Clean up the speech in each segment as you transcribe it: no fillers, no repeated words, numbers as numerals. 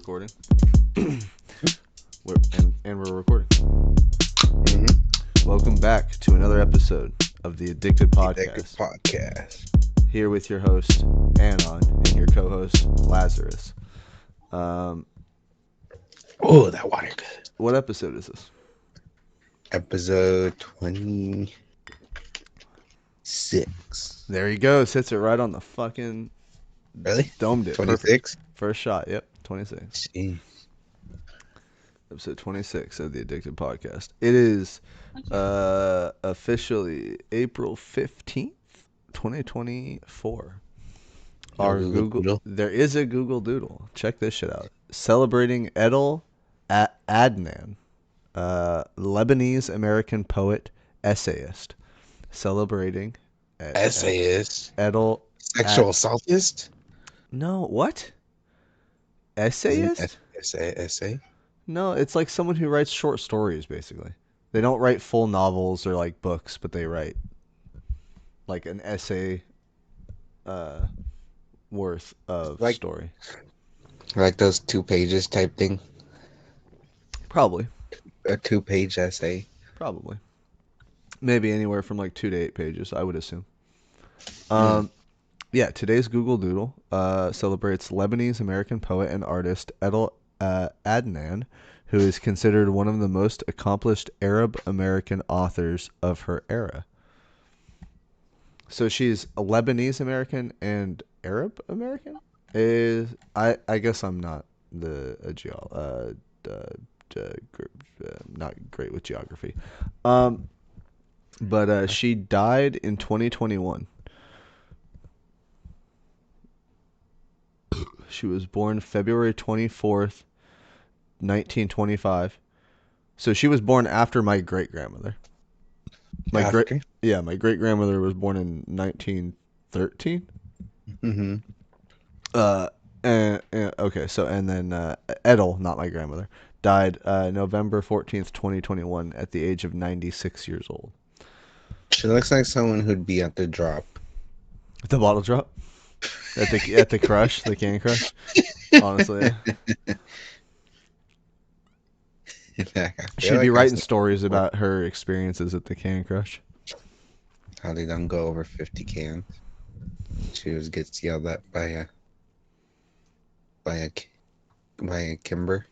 recording. We're recording. Mm-hmm. Welcome back to another episode of the ADickDid ADickDid Podcast. Podcast. Here with your host, Anon, and your co-host, Lazarus. Oh, that water good. What episode is this? Episode 26. There he goes. Hits it right on the fucking... Really? Domed it. 26? First shot. Yep. 26. Jeez. Episode 26 of the ADickDid Podcast. It is officially April 15th, 2024. Our Google there is a Google Doodle. Check this shit out. Celebrating Edel Adnan, Lebanese American poet, essayist. Celebrating Essayist. Edel Sexual assaultist? No, what? Essayist? Essay? No, it's like someone who writes short stories, basically. They don't write full novels or like books, but they write like an essay worth of story. Like those 2 pages type thing? Probably. A 2-page essay? Probably. Maybe anywhere from like 2 to 8 pages, I would assume. Yeah, today's Google Doodle celebrates Lebanese American poet and artist Edel Adnan, who is considered one of the most accomplished Arab American authors of her era. So she's a Lebanese American and Arab American? I guess I'm not not great with geography. But she died in 2021. She was born February 24th, 1925. So she was born after my great-grandmother. My great-grandmother was born in 1913. Mm-hmm. Okay, so and then Edel, not my grandmother, died November 14th, 2021 at the age of 96 years old. She looks like someone who'd be at the drop. The bottle drop? At the crush, the can crush? Honestly, yeah. She'd be writing stories about her experiences at the can crush. How they don't go over 50 cans. She gets yelled at by a Kimber.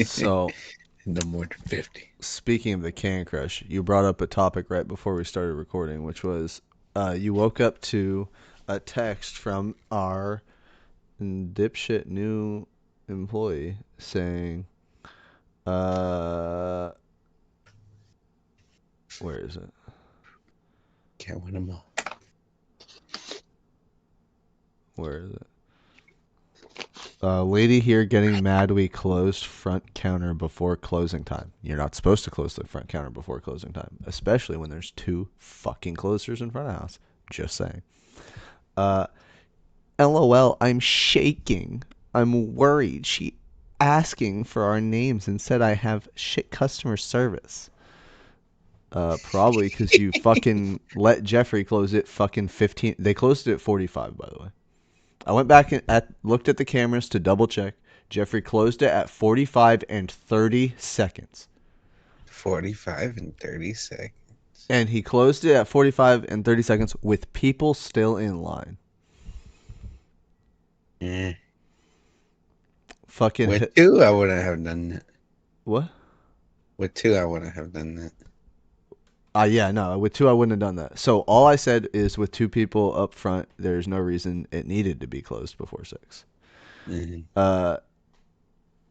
So, no more than 50. Speaking of the can crush, you brought up a topic right before we started recording, which was you woke up to a text from our dipshit new employee saying, where is it? Can't win them all. Where is it? Lady here getting mad we closed front counter before closing time. You're not supposed to close the front counter before closing time, especially when there's 2 fucking closers in front of the house. Just saying. LOL, I'm shaking. I'm worried. She asking for our names and said I have shit customer service. Probably because you fucking let Jeffrey close it fucking 15. They closed it at 45, by the way. I went back and looked at the cameras to double check. Jeffrey closed it at 45 and 30 seconds. 45 and 30 seconds. And he closed it at 45 and 30 seconds with people still in line. Yeah. Fucking with 2, I wouldn't have done that. What? With 2, I wouldn't have done that. Yeah, no. With 2, I wouldn't have done that. So all I said is with 2 people up front, there's no reason it needed to be closed before 6. Mm-hmm.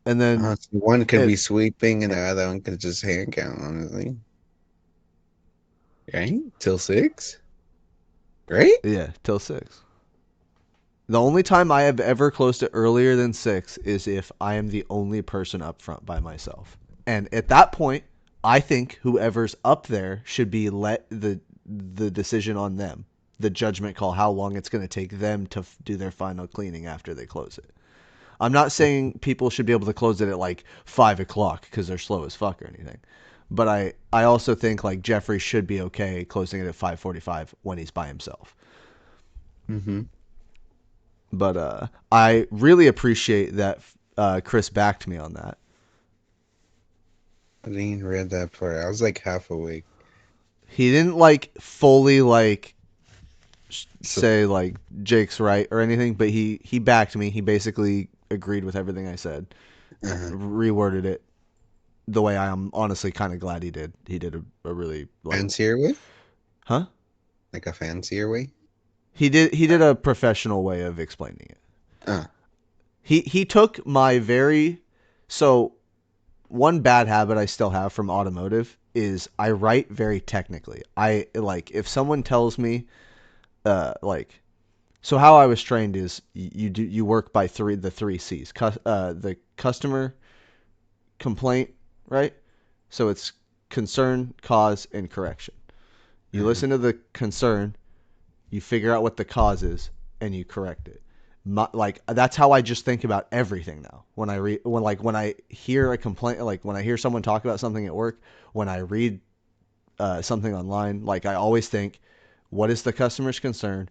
And then so one could be sweeping and the other one could just hand count, honestly. Right? Till 6? Right? Yeah, till 6. The only time I have ever closed it earlier than 6 is if I am the only person up front by myself. And at that point, I think whoever's up there should be let the decision on them, the judgment call, how long it's going to take them to do their final cleaning after they close it. I'm not saying people should be able to close it at like 5 o'clock because they're slow as fuck or anything. But I also think like Jeffrey should be okay closing it at 5:45 when he's by himself. Mm-hmm. But I really appreciate that Chris backed me on that. I didn't even read that part. I was like half awake. He didn't like fully like So, say like Jake's right or anything, but he backed me. He basically agreed with everything I said, uh reworded it the way I am honestly kind of glad he did. He did a really like, Fancier way? huh? Like a fancier way? He did a professional way of explaining it. Uh, He took my very so one bad habit I still have from automotive is I write very technically. I like if someone tells me like so how I was trained is you work by the three C's. The customer complaint, right? So it's concern, cause, and correction. You uh listen to the concern, you figure out what the cause is, and you correct it. Like that's how I just think about everything now. When I hear a complaint, like when I hear someone talk about something at work, when I read something online, like I always think, what is the customer's concern?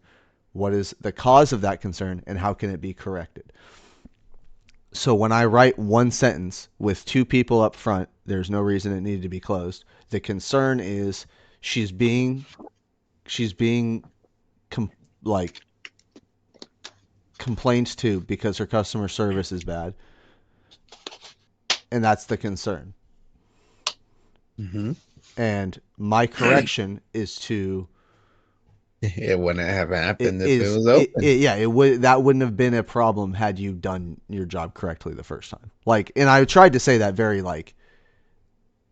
What is the cause of that concern, and how can it be corrected? So when I write one sentence with two people up front, there's no reason it needed to be closed. The concern is she's being she's being com- like complaints to because her customer service is bad, and that's the concern. hmm And my correction is to It wouldn't have it happened if it is was open. yeah it would that wouldn't have been a problem had you done your job correctly the first time. Like, and I tried to say that very like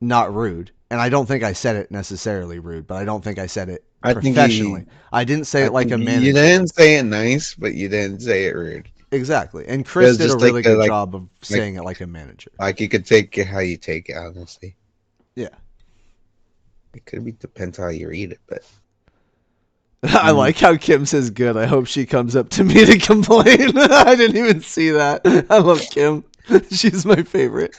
not rude, and I don't think I said it necessarily rude, but I don't think I said it I think professionally. you, I didn't say I it like think a you manager. didn't say it nice, but you didn't say it rude. Exactly. And It Chris was did a just like really a, good job of like, saying it like a manager. like you could take it how you take it. Honestly, Yeah. it could be depends how you read it, but I mm. like how Kim says good. I hope she comes up to me to complain. I didn't even see that. I love Kim. She's my favorite.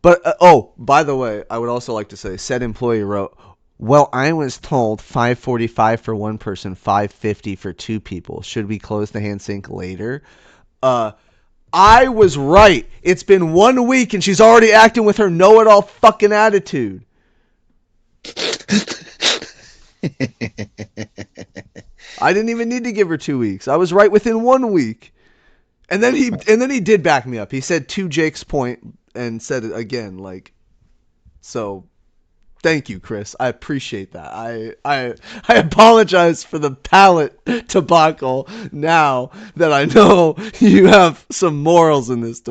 But oh, by the way, I would also like to say said employee wrote, "Well, I was told 5:45 for one person, 5:50 for two people. Should we close the hand sink later?" Uh I was right. It's been 1 week and she's already acting with her know-it-all fucking attitude. I didn't even need to give her 2 weeks. I was right within 1 week. And then he did back me up. He said to Jake's point and said it again. Like, so thank you, Chris. I appreciate that. I apologize for the palate debacle now that I know you have some morals in this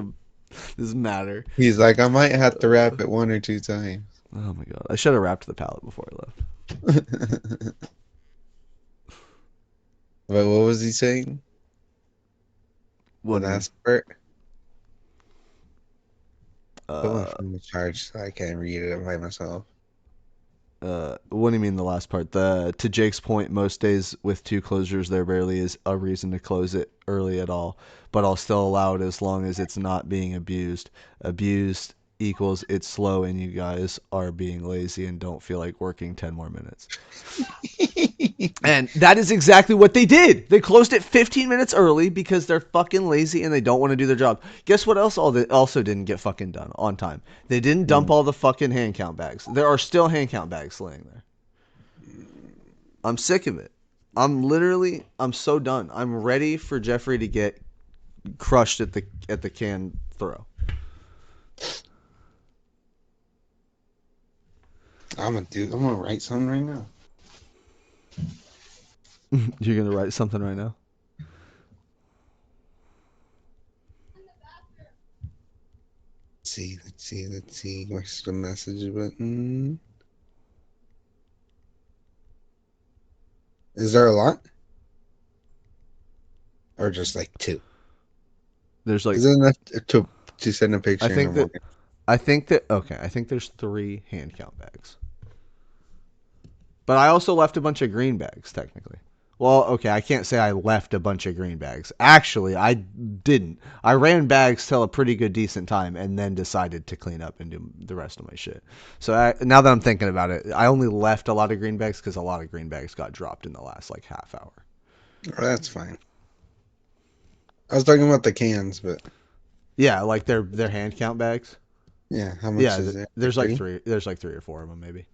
matter. He's like, I might have to wrap it one or two times. Oh my god. I should have wrapped the palate before I left. But what was he saying? The What do you mean? last part? Put my Uh phone in charge so I can read it by myself. what do you mean the last part? The to Jake's point, most days with two closures there barely is a reason to close it early at all, but I'll still allow it as long as it's not being abused. Abused equals it's slow and you guys are being lazy and don't feel like working 10 more minutes. And that is exactly what they did. They closed it 15 minutes early because they're fucking lazy and they don't want to do their job. Guess what else also didn't get fucking done on time? They didn't dump all the fucking hand count bags. There are still hand count bags laying there. I'm sick of it. I'm so done. I'm ready for Jeffrey to get crushed at the can throw. I'm gonna write something right now. You're gonna write something right now? Let's see. Where's the message button? Is there a lot? Or just like two? There's like Is it enough to send a I picture in the think that morning? I think there's 3 hand count bags. But I also left a bunch of green bags, technically. Well, okay, I can't say I left a bunch of green bags. Actually, I didn't. I ran bags till a pretty good, decent time and then decided to clean up and do the rest of my shit. So now that I'm thinking about it, I only left a lot of green bags because a lot of green bags got dropped in the last, like, half hour. Oh, that's fine. I was talking about the cans, but Yeah, like their hand count bags. yeah, how much Yeah, is it? there's like Three? three. There's like three or four of them maybe.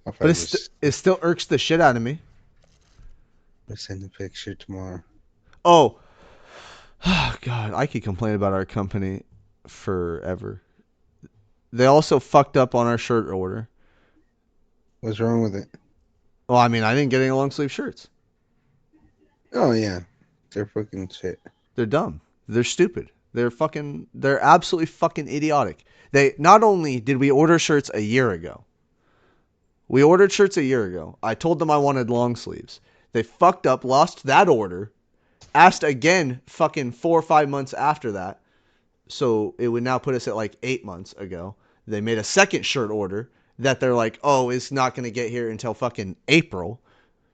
I'll But probably just it still irks the shit out of me. send a picture tomorrow. Oh, God, I could complain about our company forever. They also fucked up on our shirt order. What's wrong with it? Well, I mean, I didn't get any long sleeve shirts. Oh yeah, they're fucking shit. They're dumb. They're stupid. They're absolutely fucking idiotic. They not only did we order shirts a year ago. We ordered shirts a year ago. I told them I wanted long sleeves. They fucked up, lost that order, asked again fucking 4 or 5 months after that. So it would now put us at like 8 months ago. They made a second shirt order that they're like, oh, it's not going to get here until fucking April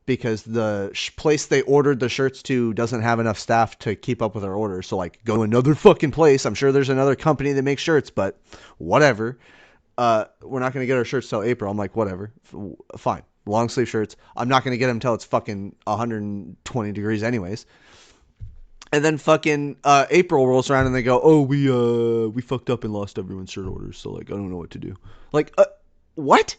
because the place they ordered the shirts to doesn't have enough staff to keep up with our orders. So like, go to another fucking place. I'm sure there's another company that makes shirts, but whatever. We're not going to get our shirts till April. I'm like, whatever. Fine. Long sleeve shirts. I'm not going to get them until it's fucking 120 degrees anyways. And then fucking April rolls around and they go, oh, we fucked up and lost everyone's shirt orders. So like, I don't know what to do. Like, what?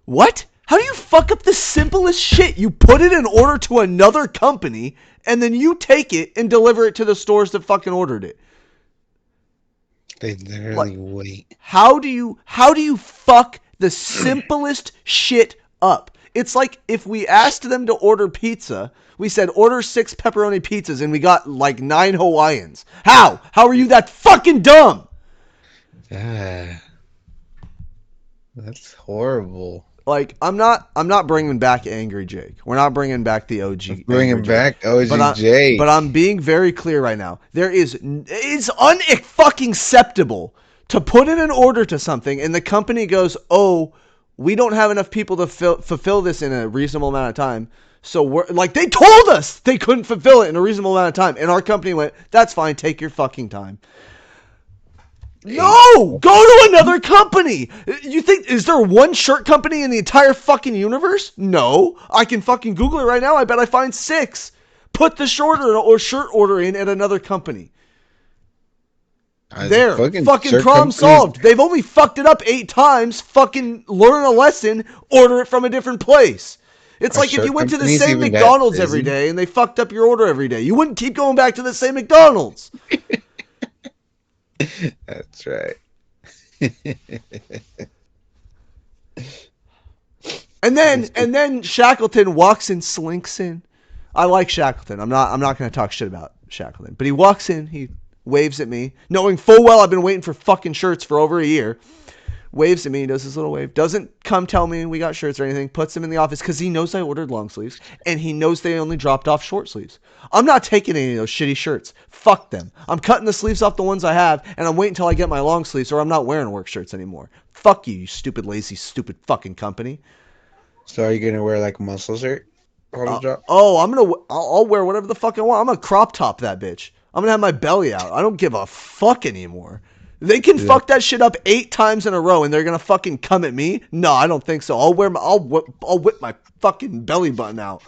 What? How do you fuck up the simplest shit? You put it in order to another company and then you take it and deliver it to the stores that fucking ordered it. They literally wait. How do you fuck the simplest shit up? It's like if we asked them to order pizza, we said order 6 pepperoni pizzas and we got like 9 Hawaiians. How? How are you that fucking dumb? Ah, that's horrible. Like I'm not bringing back Angry Jake. We're not bringing back the OG. Bringing back OG But I'm being very clear right now. It's unfucking acceptable to put in an order to something and the company goes, "Oh, we don't have enough people to fulfill this in a reasonable amount of time." So we're like, they told us they couldn't fulfill it in a reasonable amount of time, and our company went, "That's fine. Take your fucking time." No! Go to another company! You think, is there one shirt company in the entire fucking universe? No. I can fucking Google it right now. I bet I find 6. Put the shirt order in at another company. There. Fucking problem solved. They've only fucked it up 8 times. Fucking learn a lesson. Order it from a different place. It's like if you went to the same McDonald's every day and they fucked up your order every day. You wouldn't keep going back to the same McDonald's. That's right. And then Shackleton walks in, slinks in. I like Shackleton. I'm not going to talk shit about Shackleton, but he walks in, he waves at me, knowing full well I've been waiting for fucking shirts for over a year. Waves at me, does his little wave. Doesn't come tell me we got shirts or anything. Puts them in the office because he knows I ordered long sleeves and he knows they only dropped off short sleeves. I'm not taking any of those shitty shirts. Fuck them. I'm cutting the sleeves off the ones I have and I'm waiting until I get my long sleeves or I'm not wearing work shirts anymore. Fuck you, you stupid, lazy, stupid fucking company. So are you going to wear like a muscle shirt? I'll wear whatever the fuck I want. I'm gonna crop top that bitch. I'm gonna have my belly out. I don't give a fuck anymore. They can fuck that shit up 8 times in a row and they're gonna fucking come at me? No, I don't think so. I'll whip my fucking belly button out.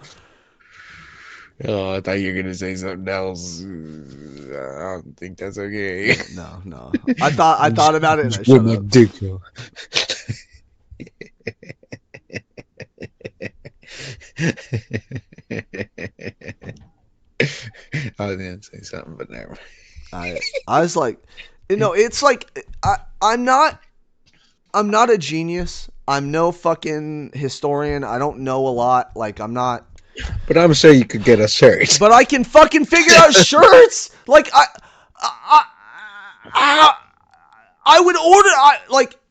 Oh, I thought you were gonna say something else. I don't think that's okay. No. I thought about it and I shut up. Dick. I was gonna say something, but never. I was like, it's like I'm not a genius. I'm no fucking historian. I don't know a lot. Like I'm not. But I'm sure you could get a shirt. But I can fucking figure out shirts. Like I would order.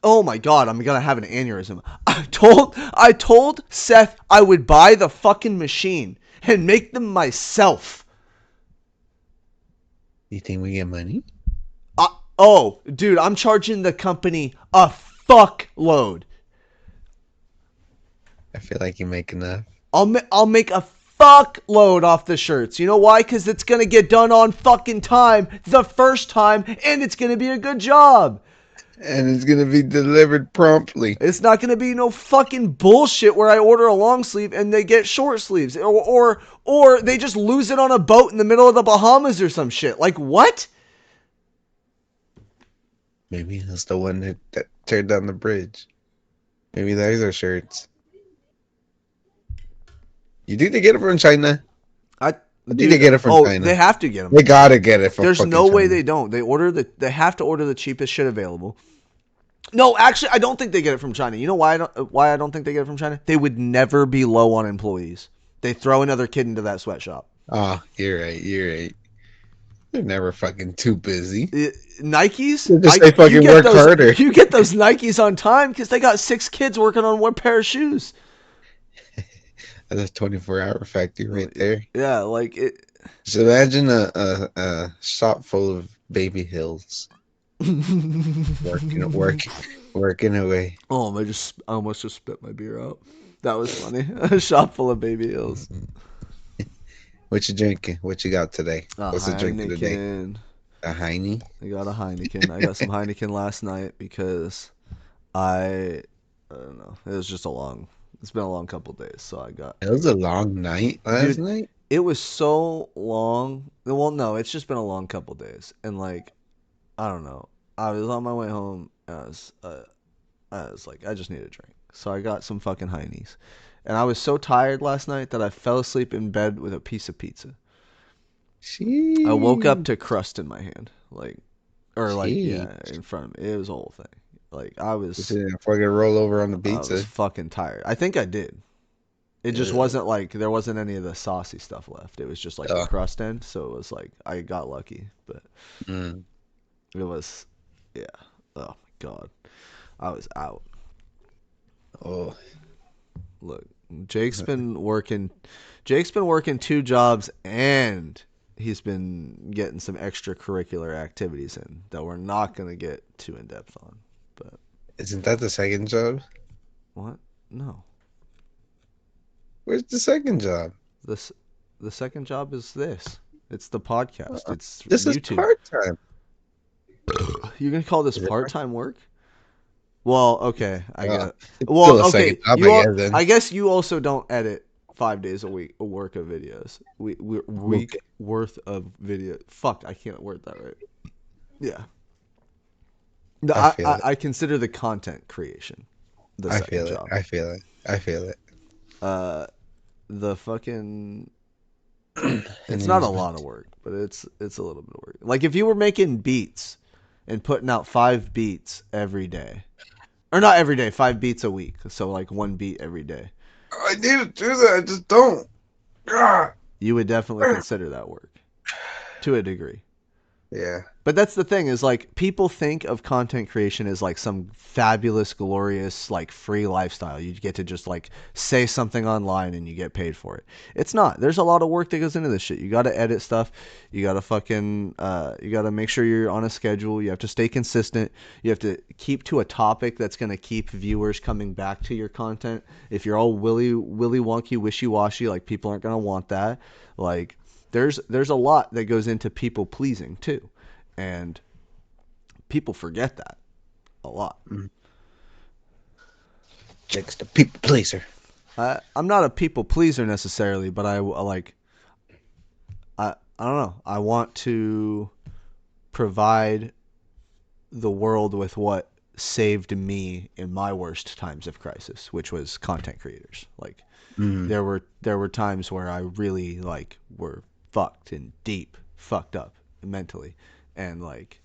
Oh my god, I'm gonna have an aneurysm. I told Seth I would buy the fucking machine and make them myself. You think we get money? Oh, dude, I'm charging the company a fuckload. I feel like you make enough. I'll make a fuckload off the shirts. You know why? Because it's gonna get done on fucking time the first time, and it's gonna be a good job. And it's gonna be delivered promptly. It's not going to be no fucking bullshit where I order a long sleeve and they get short sleeves, or they just lose it on a boat in the middle of the Bahamas or some shit. Like what? Maybe that's the one that teared down the bridge. Maybe those are shirts. You think they get it from China? I think they get it from China. They have to get them. They gotta get it from There's fucking no way China. they don't. They have to order the cheapest shit available. No, actually, I don't think they get it from China. You know why I don't think they get it from China? They would never be low on employees. They throw another kid into that sweatshop. Oh, you're right. They're never fucking too busy. Nikes? They fucking work harder. You get those Nikes on time because they got 6 kids working on one pair of shoes. That's a 24-hour factory right there. Yeah, like it. Just imagine a shop full of baby hills. working away. Oh, I almost just spit my beer out. That was funny. A shop full of baby hills. What you drinking? What you got today? What's the drinking today? A Heine? I got a Heineken. I got some Heineken last night because I don't know. It's been a long couple days, so I got. It was a long night last night. It was so long. Well, no, it's just been a long couple days, and like, I don't know. I was on my way home. I was like, I just need a drink, so I got some fucking Heinies, and I was so tired last night that I fell asleep in bed with a piece of pizza. Jeez. I woke up to crust in my hand, in front of me. It was a whole thing. Like I was fucking roll over on the pizza. I was fucking tired. I think I did. It just wasn't like there wasn't any of the saucy stuff left. It was just like the crust end. So it was like I got lucky, but it was, yeah. Oh my god, I was out. Oh, look, Jake's been working 2 jobs and he's been getting some extracurricular activities in that we're not going to get too in depth on. But isn't that the second job? What? No. Where's the second job? The second job is this. It's the podcast. It's this YouTube. Is part-time. You're going to call this part-time work? Well, okay. I guess. Well, okay. I guess you also don't edit 5 days a week work of videos. Week worth of video. Fuck, I can't word that right. Yeah. I consider the content creation the second job. I feel it. The fucking. It's not a lot of work, but it's a little bit of work. Like if you were making beats and putting out 5 beats every day. Or not every day, 5 beats a week. So like 1 beat every day. I need to do that. I just don't. You would definitely consider that work. To a degree. Yeah. But that's the thing is like people think of content creation as like some fabulous, glorious, like free lifestyle. You get to just like say something online and you get paid for it. It's not. There's a lot of work that goes into this shit. You got to edit stuff. You got to fucking, you got to make sure you're on a schedule. You have to stay consistent. You have to keep to a topic that's going to keep viewers coming back to your content. If you're all willy wonky, wishy-washy, like people aren't going to want that. Like there's a lot that goes into people pleasing too. And people forget that a lot. Jake's the people pleaser. I'm not a people pleaser necessarily, but I don't know. I want to provide the world with what saved me in my worst times of crisis, which was content creators. Like there were times where I really like were fucked and deep fucked up mentally. And like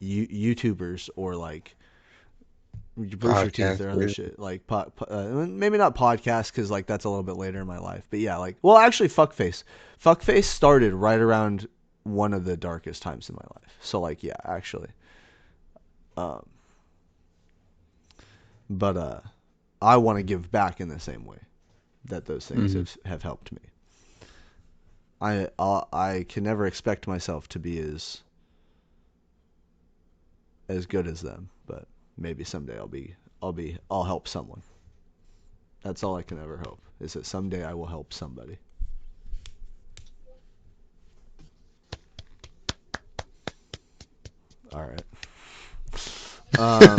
YouTubers or like brush your teeth or other shit like maybe not podcasts because like that's a little bit later in my life, but yeah, like well actually fuckface started right around one of the darkest times in my life, so like yeah actually but I want to give back in the same way that those things have helped me. I can never expect myself to be as good as them, but maybe someday I'll help someone. That's all I can ever hope, is that someday I will help somebody. All right. Um,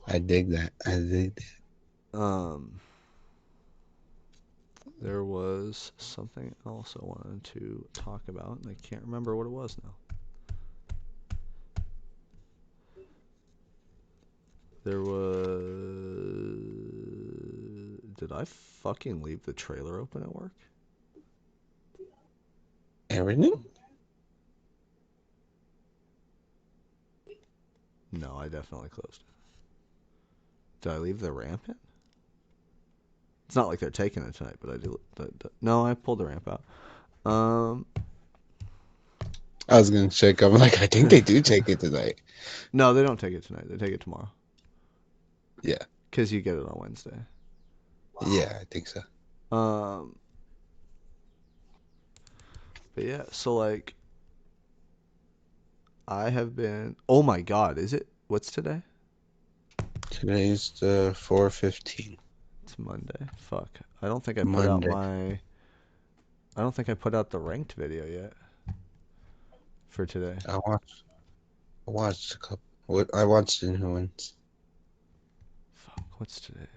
I dig that. I dig that. um, there was something else I wanted to talk about, and I can't remember what it was now. There was. Did I fucking leave the trailer open at work? Everything? No, I definitely closed it. Did I leave the ramp in? It's not like they're taking it tonight, but I do. No, I pulled the ramp out. Um, I was gonna check. I'm like, I think they do take it tonight. no, they don't take it tonight. They take it tomorrow. Yeah. Because you get it on Wednesday. Yeah, I think so. Um, but yeah, so like, I have been. Oh my God, is it? What's today? Today's the 4:15. It's Monday. Fuck. I don't think I put out Monday. my. I don't think I put out the ranked video yet for today. I watched a couple. What I watched the new ones. Fuck. What's today?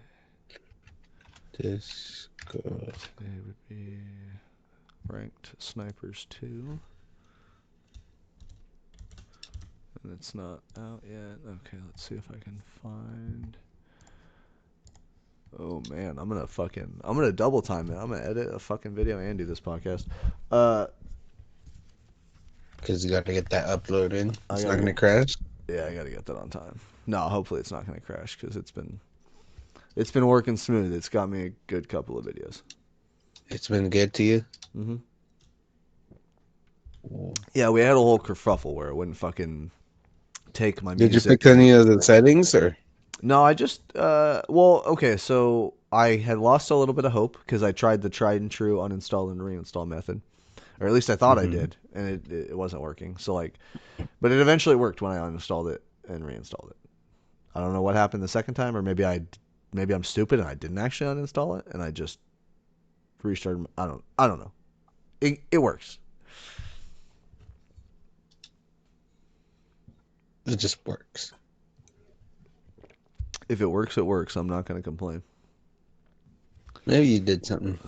This go. Today would be ranked snipers 2. And it's not out yet. Okay, let's see if I can find. Oh man, I'm gonna double time it. I'm gonna edit a fucking video and do this podcast. Uh, Because you got to get that upload in. I It's not gotta gonna get. crash. Yeah, I gotta get that on time. No, hopefully it's not gonna crash because it's been working smooth. It's got me a good couple of videos. It's been good to you. Mhm. Yeah, we had a whole kerfuffle where it wouldn't fucking take my Did you music fix and any of the settings or? no, I just well, okay, so I had lost a little bit of hope because I tried the tried and true uninstall and reinstall method, or at least I thought I Mm-hmm. did, and it wasn't working. So like, but it eventually worked when I uninstalled it and reinstalled it. I don't know what happened the second time, or maybe I'm stupid and I didn't actually uninstall it and I just restarted. I don't know. It works. It just works. If it works, it works. I'm not gonna complain. Maybe you did something.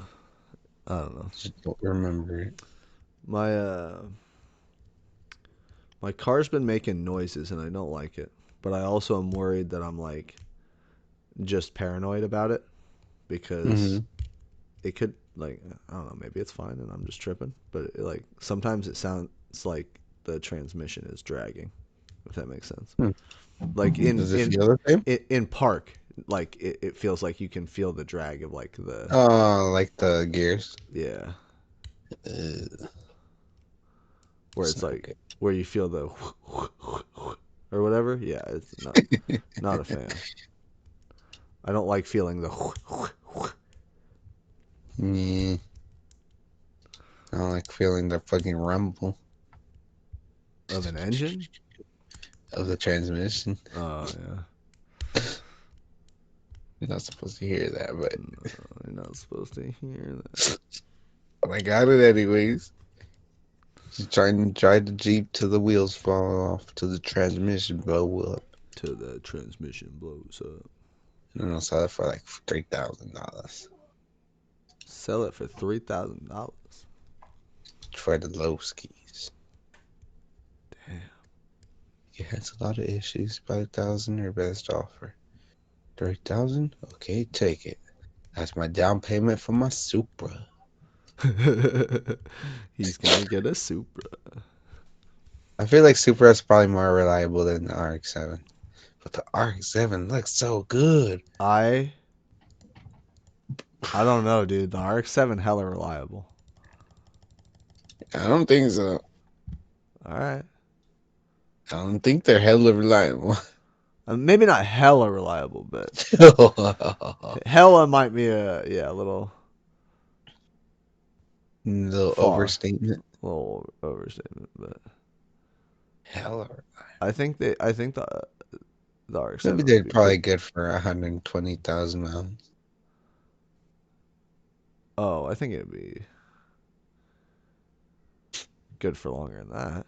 I don't know. Just don't remember it. My car's been making noises and I don't like it. But I also am worried that I'm like just paranoid about it Mm-hmm. because it could like I don't know, maybe it's fine and I'm just tripping, but like sometimes it sounds like the transmission is dragging, if that makes sense. Hmm. Like Does it feel the same? in park, like it feels like you can feel the drag of like the Oh, like the gears. yeah, Uh, where it's it's not like good. where you feel the or whatever. Yeah, it's not a fan. I don't like feeling the Yeah, I don't like feeling the fucking rumble of an engine. of the transmission. Oh yeah. You're not supposed to hear that, but No, you're not supposed to hear that. I got it anyways. Just trying to drive the Jeep till the wheels fall off, till the transmission blow up. Till the transmission blows up. And I'll sell it for like $3,000 Sell it for $3,000. for the low skis. Damn. It has a lot of issues. 5,000 or best offer. 3,000? Okay, take it. That's my down payment for my Supra. He's gonna get a Supra. I feel like Supra is probably more reliable than the RX-7. But the RX-7 looks so good. I I don't know, dude. The RX-7 hella reliable. I don't think so. All right. I don't think they're hella reliable. Maybe not hella reliable, but hella might be a Little far, overstatement. little overstatement, but Hella. I think the Maybe RX-7 they're would be probably pretty. good for 120,000 miles. Oh, I think it'd be good for longer than that.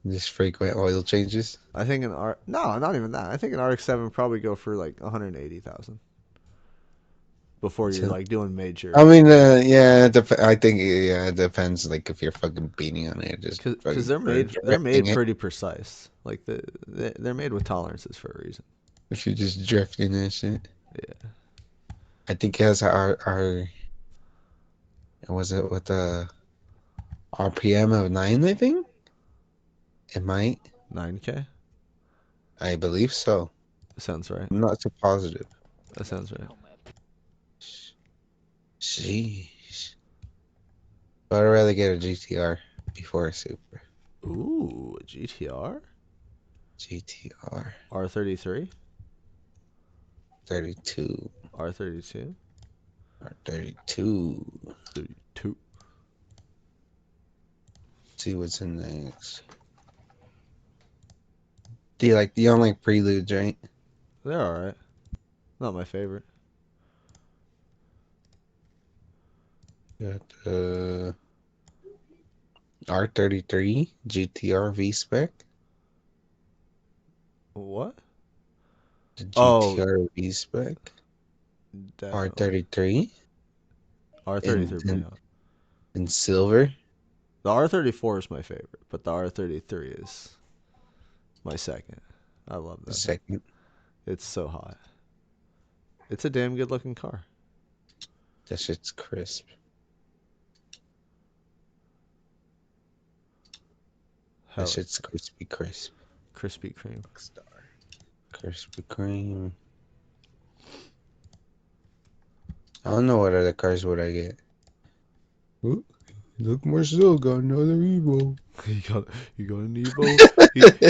Just frequent oil changes. I think no, not even that. I think an RX-7 would probably go for like 180,000 before you're So, like doing I major. mean, yeah, I think it depends. Like if you're fucking beating on it, just Because fucking they're drifting made it. pretty precise. Like they're made with tolerances for a reason. If you're just drifting and shit. Yeah. I think it has our was it with a RPM of 9, I think? It might. 9K. I believe so. That sounds right. I'm not so positive. That sounds right. Sheesh. But I'd rather get a GTR before a Super. Ooh, a GTR. GTR R33. 32 R32. or 32. 32. See what's in next. You don't like Preludes, right? They're all right. Not my favorite. Got R33 GTR V spec. What? The Oh, GTR V spec. definitely. R33 in R33 pretty in, hot. in silver. The R34 is my favorite, but the R33 is my second. I love The that thing. second. It's so hot. It's a damn good looking car. That shit's crisp. That Hell, shit's crispy crisp. Krispy Kreme. Star. Krispy Kreme. I don't know what other cars would I get. Ooh, look, Marcel got another Evo. You got an Evo.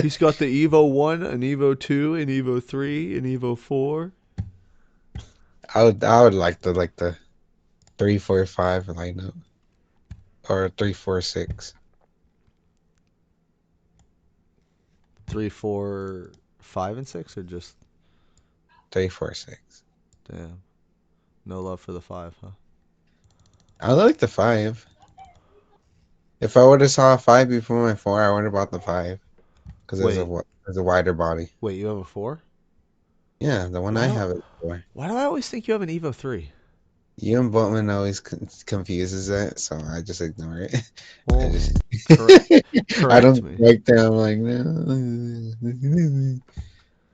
He's got the Evo 1, an Evo 2, an Evo 3, an Evo 4. I would like the 345 lineup or 346. 3, 4, 5, and 6, or just 346. damn. No love for the 5, huh? I like the 5. If I would have saw a 5 before my 4, I would have bought the 5 because Wait, there's a wider body. wait, you have a 4? Yeah, the one Why I do have is 4. why do I always think you have an Evo 3? You and Boatman always confuses that, so I just ignore it. I Well, just correct I correct don't me. like that. I'm like, no.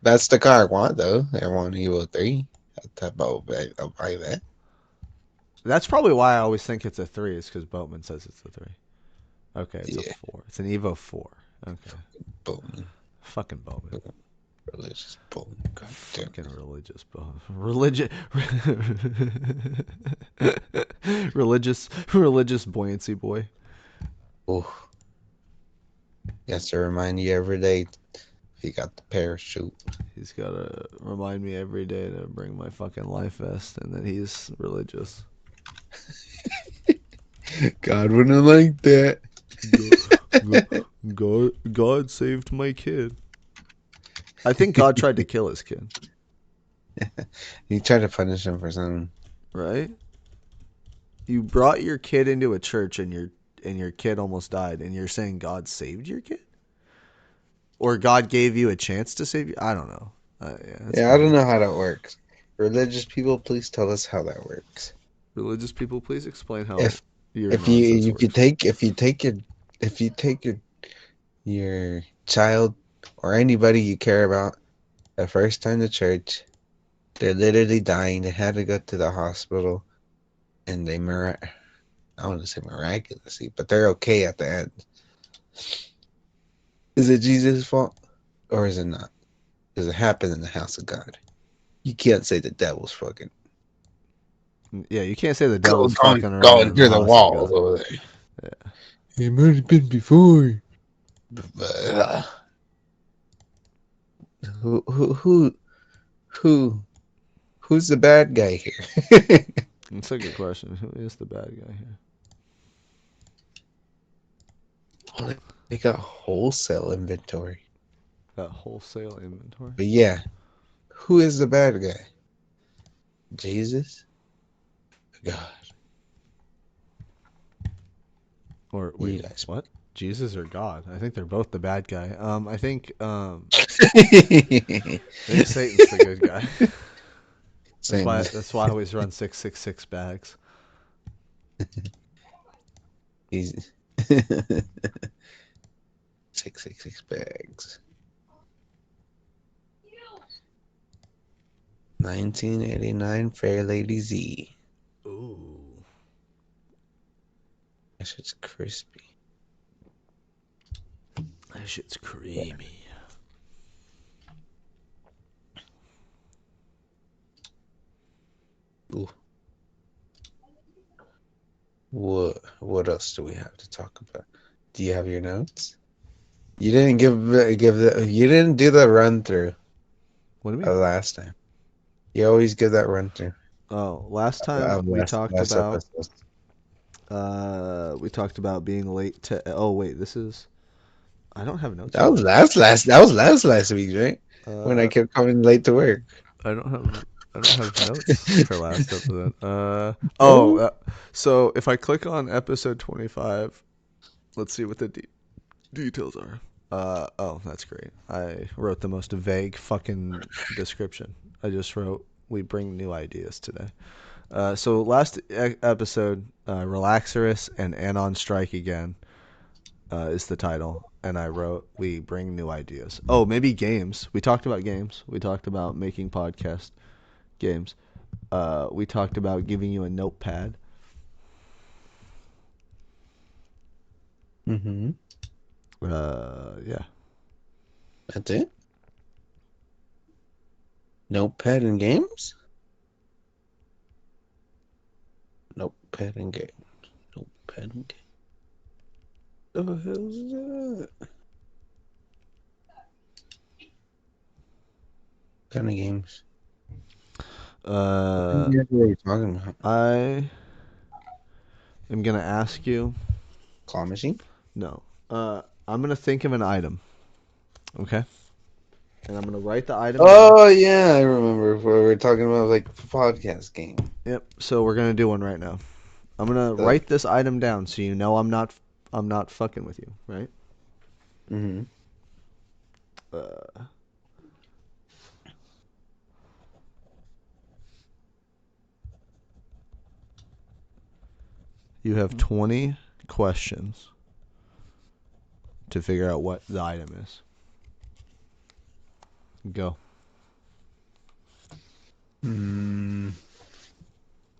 That's the car I want though. I want Evo 3. I'll buy that. That's probably why I always think it's a 3 is cuz Boatman says it's a 3. Okay, it's a Yeah, 4. It's an Evo 4. Okay. Boatman. Fucking Boatman. Religious Boatman. God damn. Fucking religious religious buoyancy boy. Oh, he has to remind you every day if you got the parachute. He's gotta remind me every day to bring my fucking life vest and that he's religious. God wouldn't like that. God saved my kid. I think God tried to kill his kid, You try to punish him for something. right? You brought your kid into a church and your kid almost died, and you're saying God saved your kid, or God gave you a chance to save you? I don't know. Yeah, that's Yeah, I kind don't of know how that works. Religious people, please tell us how that works. religious people. Please explain how If your if you nonsense if you works. take if you take your if you take your child or anybody you care about the first time to church, they're literally dying. They had to go to the hospital, and I want to say miraculously, but they're okay at the end. Is it Jesus' fault or is it not? Because it happened in the house of God. You can't say the devil's fucking Yeah, you can't say the devil's going fucking around going in the through the house of walls God. over there. Yeah. It might have been before. Who who who who who's the bad guy here? That's a good question. Who is the bad guy here? They got wholesale inventory. That wholesale inventory. But yeah, who is the bad guy? Jesus? God. Or wait, You guys. what? Jesus or God? I think they're both the bad guy. I think Satan's the good guy. That's Same. why. That's why I always run 666 bags. He's 666 bags. 1989 Fair Lady Z. Ooh. That shit's crispy. That shit's creamy. Ooh. What else do we have to talk about? Do you have your notes? You didn't you didn't do the run through What do you mean? last time. You always give that run through Oh, last time last episode. we talked about being late to. Oh wait, this is. I don't have notes That for was last. last week, right? When I Uh, kept coming late to work. I don't have. I don't have notes for last episode. Oh, So if I click on episode 25, let's see what the details are. Oh, that's great. I wrote the most vague fucking description. I just wrote, we bring new ideas today. So last episode, Relaxarus and Anon Strike Again is the title. And I wrote, we bring new ideas. Oh, maybe games. We talked about games. We talked about making podcast games. We talked about giving you a notepad. mm-hmm. Yeah. That's it. Notepad and games. Notepad and games. Notepad and games. What the hell is that? What kind of games? Uh, What are you talking about? I am gonna ask you. Claw machine? No. I'm gonna think of an item. Okay. And I'm gonna write the item down. Oh yeah, I remember we were talking about like podcast game. Yep. So we're gonna do one right now. I'm gonna The write this item down so you know I'm not fucking with you, right? mm-hmm. Uh, you have 20 questions to figure out what the item is. Go. Mm,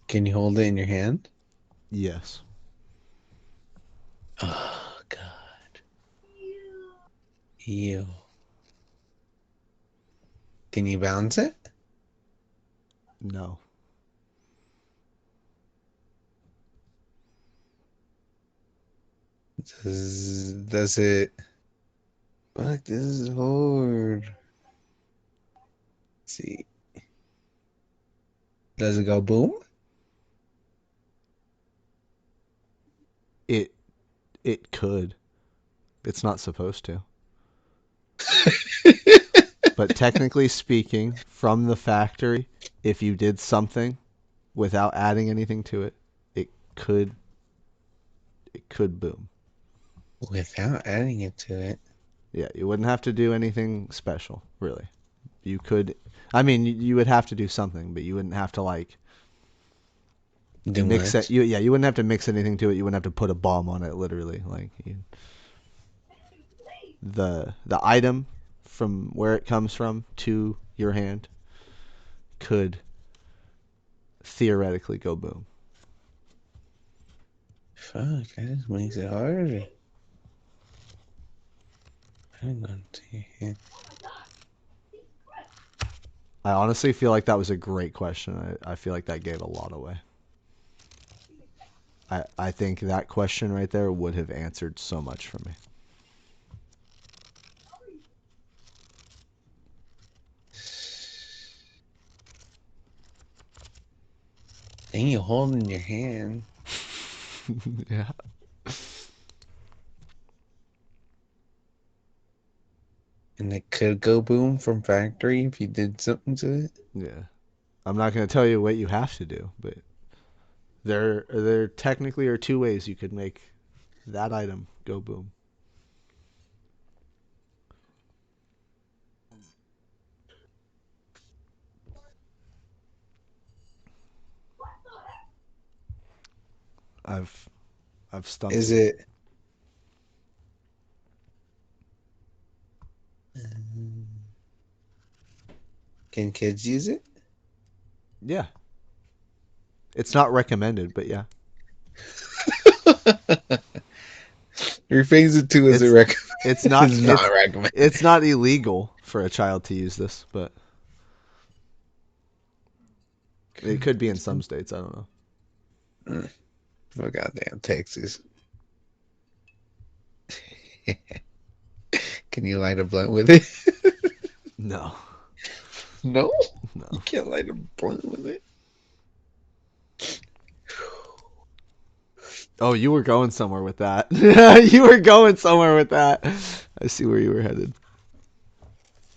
can you hold it in your hand? Yes. Oh God. Ew. Can you bounce it? No. Does it? Fuck, this is hard. Let's see. Does it go boom? It it could. It's not supposed to. But technically speaking, from the factory, if you did something without adding anything to it, it could it could boom. Without adding it to it. Yeah, you wouldn't have to do anything special, really. You could, I mean, you would have to do something, but you wouldn't have to like Do mix it. much. You wouldn't have to mix anything to it. You wouldn't have to put a bomb on it, literally. The item from where it comes from to your hand could theoretically go boom. Fuck, that just makes it harder. Hang on to your hand. I honestly feel like that was a great question. I feel like that gave a lot away. I think that question right there would have answered so much for me. Thing you hold in your hand. Yeah. And it could go boom from factory if you did something to it. Yeah. I'm not going to tell you what you have to do, but there technically are two ways you could make That item. Go boom. I've stumped Is you. it? Can kids use it? Yeah. It's not recommended, but yeah. Rephrase it to as a It's recommend. it's not It's not recommended. it's not illegal for a child to use this, but it could be in some states. I don't know. Oh goddamn Texas! Can you light a blunt with it? No, No, you no. can't light a blunt with it. Oh, you were going somewhere with that. You were going somewhere with that. I see where you were headed.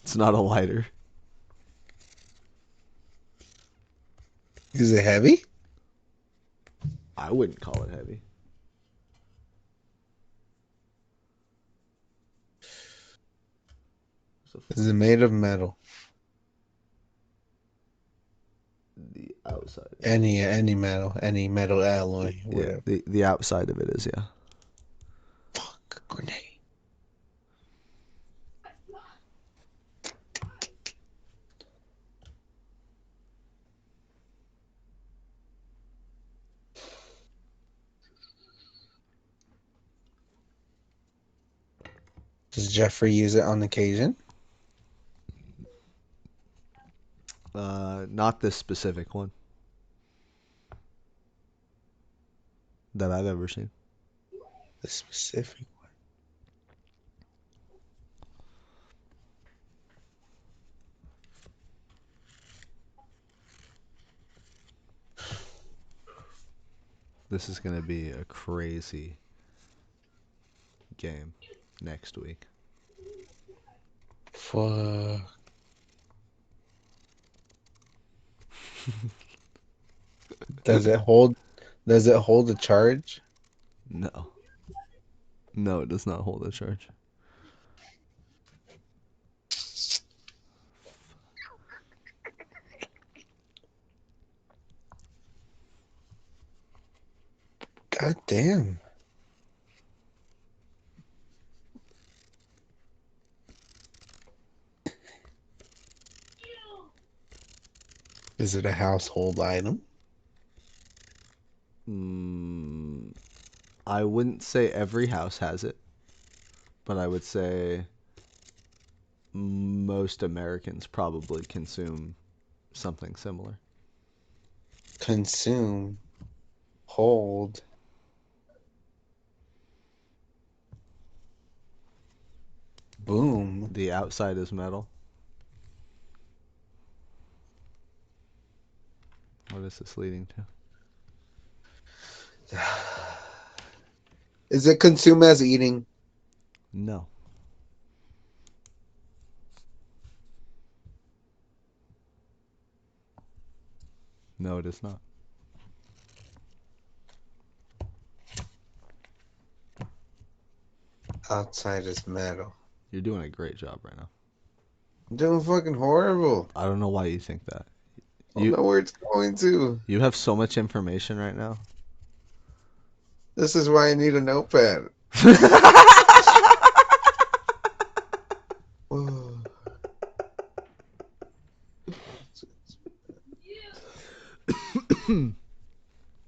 It's not a lighter. Is it heavy? I wouldn't call it heavy. Is it made of metal? The outside. Any metal, any metal alloy, Yeah, whatever. the outside of it is, yeah. Fuck, grenade. Does Jeffrey use it on occasion? Not this specific one that I've ever seen. The specific one. This is gonna be a crazy game next week. Fuck. Does it hold? Does it hold a charge? No. No, it does not hold a charge. God damn. Is it a household item? I wouldn't say every house has it, but I would say most Americans probably consume something similar. Consume, hold. Boom. The outside is metal. What is this leading to? Is it consumed as eating? No. No, it is not. Outside is metal. You're doing a great job right now. I'm doing fucking horrible. I don't know why you think that. I don't You know where it's going to. you have so much information right now. This is why I need a notepad.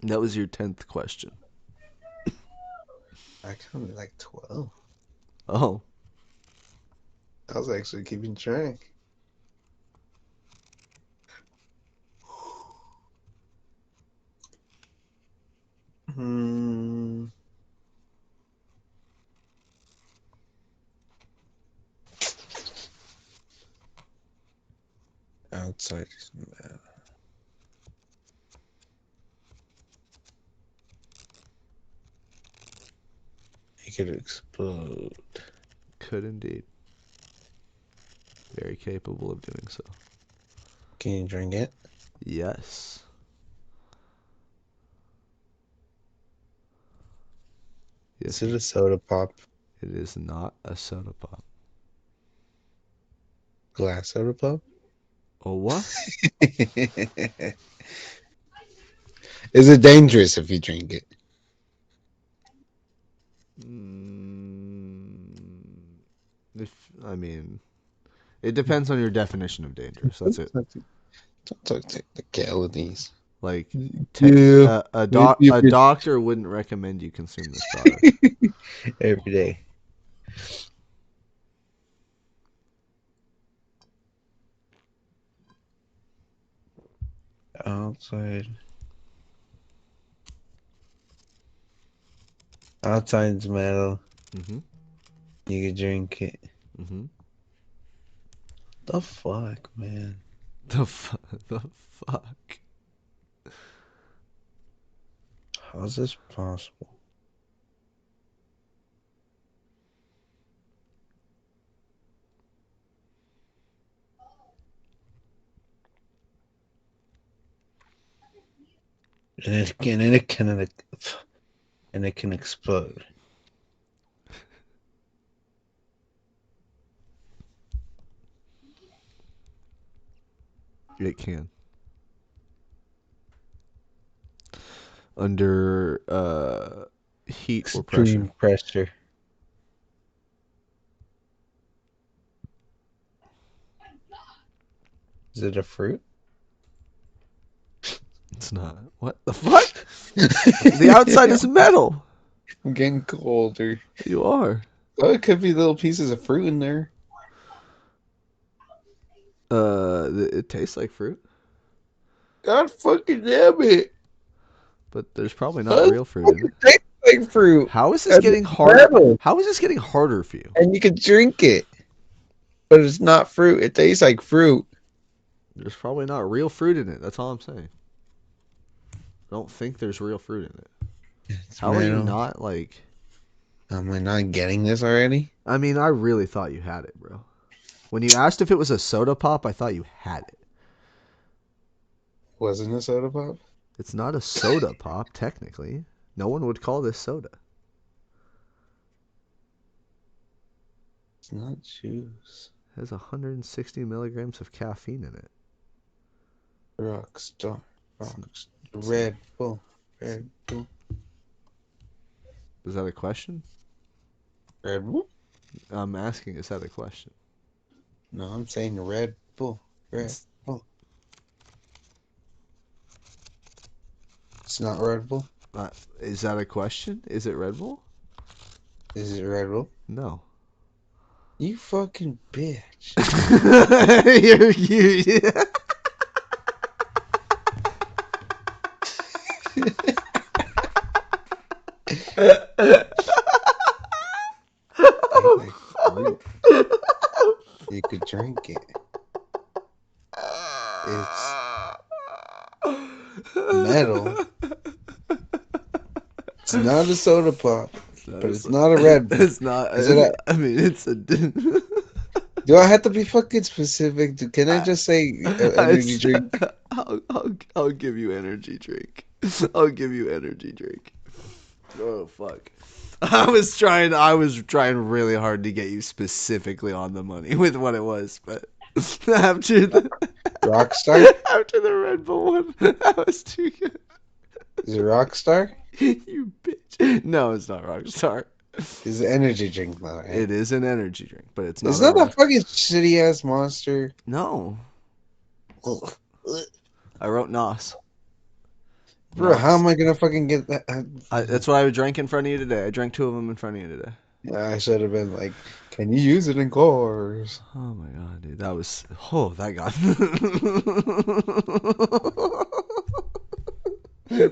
That was your 10th question. I counted like 12. Oh. I was actually keeping track. Hmm. Outside is metal. It could explode. Could indeed. Very capable of doing so. Can you drink it? Yes. Is it a soda pop? It is not a soda pop. Glass soda pop? Oh, what? Is it dangerous if you drink it? I mean, it depends on your definition of dangerous. That's it. Don't talk technicalities. Like, Yeah, a maybe if you're doctor wouldn't recommend you consume this product. every day. Outside. Outside's metal. Mm-hmm. You can drink it. Mm-hmm. The fuck, man? The fuck? How's this possible? And it can explode. It can. Under heat or pressure. Extreme pressure. Is it a fruit? It's not. What the fuck? The outside is metal. I'm getting colder. You are. Oh, it could be little pieces of fruit in there. It tastes like fruit, God fucking damn it! but there's probably not real fruit in it. It tastes like fruit. How is this And getting it's harder? metal. How is this getting harder for you? And you can drink it. But it's not fruit. It tastes like fruit. There's probably not real fruit in it. That's all I'm saying. I don't think there's real fruit in it. How are you not like? Am I not getting this already? I mean, I really thought you had it, bro. When you asked if it was a soda pop, I thought you had it. Wasn't a soda pop? It's not a soda pop, technically. No one would call this soda. It's not juice. It has 160 milligrams of caffeine in it. Rockstar. Red Bull. Red Bull. Is that a question? Red Bull? I'm asking, is that a question? No, I'm saying Red Bull. Red Bull. It's not Red Bull? Is that a question? Is it Red Bull? Is it Red Bull? No. You fucking bitch. you. You could drink it. It's metal. It's not a soda pop, but it's not a Red Bull. It's not. I mean, it's a. Do I have to be fucking specific? Can I just say energy drink? I'll give you energy drink. I'll give you energy drink. Oh fuck. I was trying really hard to get you specifically on the money with what it was, but after the Rockstar? After the Red Bull one, that was too good. Is it Rockstar? You bitch. No, it's not Rockstar. It's an energy drink, though, right? It is an energy drink, but it's not. It's not a fucking shitty ass Monster. No. I wrote Nos. Bro, how am I gonna fucking get that? That's what I drank in front of you today. I drank 2 of them in front of you today. I should have been like, can you use it in cars? Oh my god, dude. That was... Oh, that got...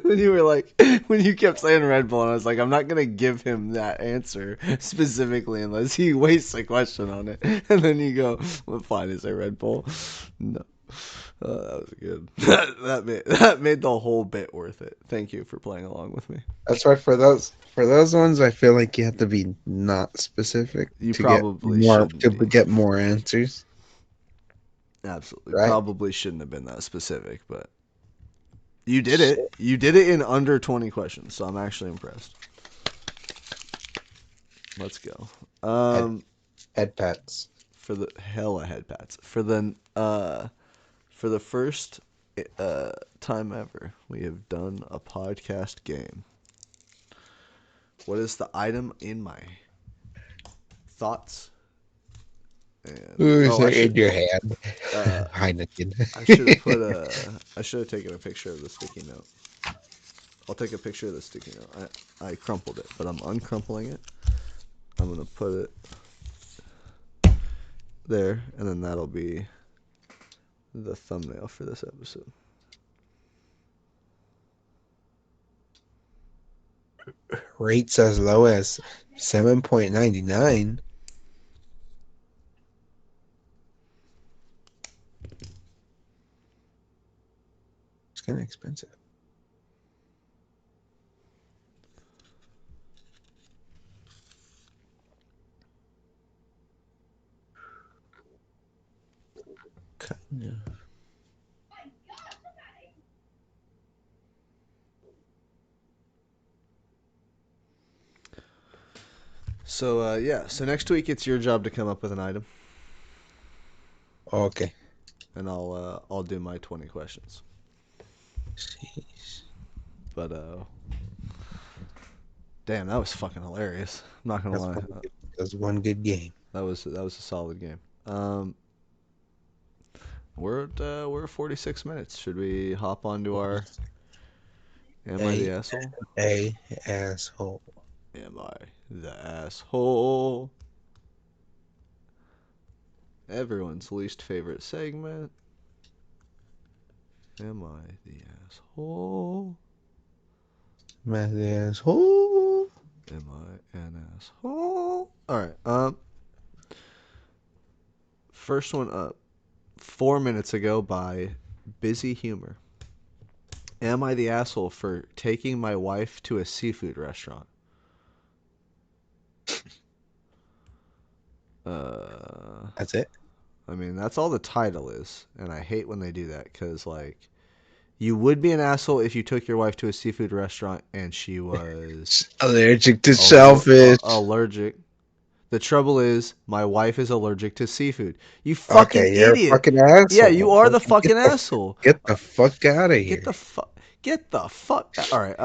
When you were like... When you kept saying Red Bull, and I was like, I'm not going to give him that answer specifically unless he wastes a question on it. And then you go, well, fine, is it Red Bull? No. That was good. That made the whole bit worth it. Thank you for playing along with me. That's why for those ones, I feel like you have to be not specific to get more answers. Absolutely, right? Probably shouldn't have been that specific, but you did it. You did it in under 20 questions, so I'm actually impressed. Let's go. Head, head pats. For the hella head pats. For the first time ever, we have done a podcast game. What is the item in my thoughts? And Ooh, oh, is it in your hand? uh, Heineken. I should have taken a picture of the sticky note. I'll take a picture of the sticky note. I crumpled it, but I'm uncrumpling it. I'm gonna put it there, and then that'll be the thumbnail for this episode. Rates as low as 7.99. It's kind of expensive. Kind of. So yeah, so next week it's your job to come up with an item, Okay. and I'll do my 20 questions. Jeez. But damn, that was fucking hilarious. I'm not gonna lie, That's one good game. that was a solid game. We're at 46 minutes. Should we hop onto our Am I the asshole? A asshole. Am I the asshole? Everyone's least favorite segment. Am I the asshole? Am I the asshole? Am I an asshole? Alright, first one up. 4 minutes ago by Busy Humor. Am I the asshole for taking my wife to a seafood restaurant? That's it? I mean, that's all the title is, and I hate when they do that because, like, you would be an asshole if you took your wife to a seafood restaurant and she was Allergic to shellfish. allergic. The trouble is, my wife is allergic to seafood. You fucking Okay, you're a idiot. fucking asshole. Yeah, you are the Fucking fucking asshole. Get the fuck out of here. Get the fuck. All right.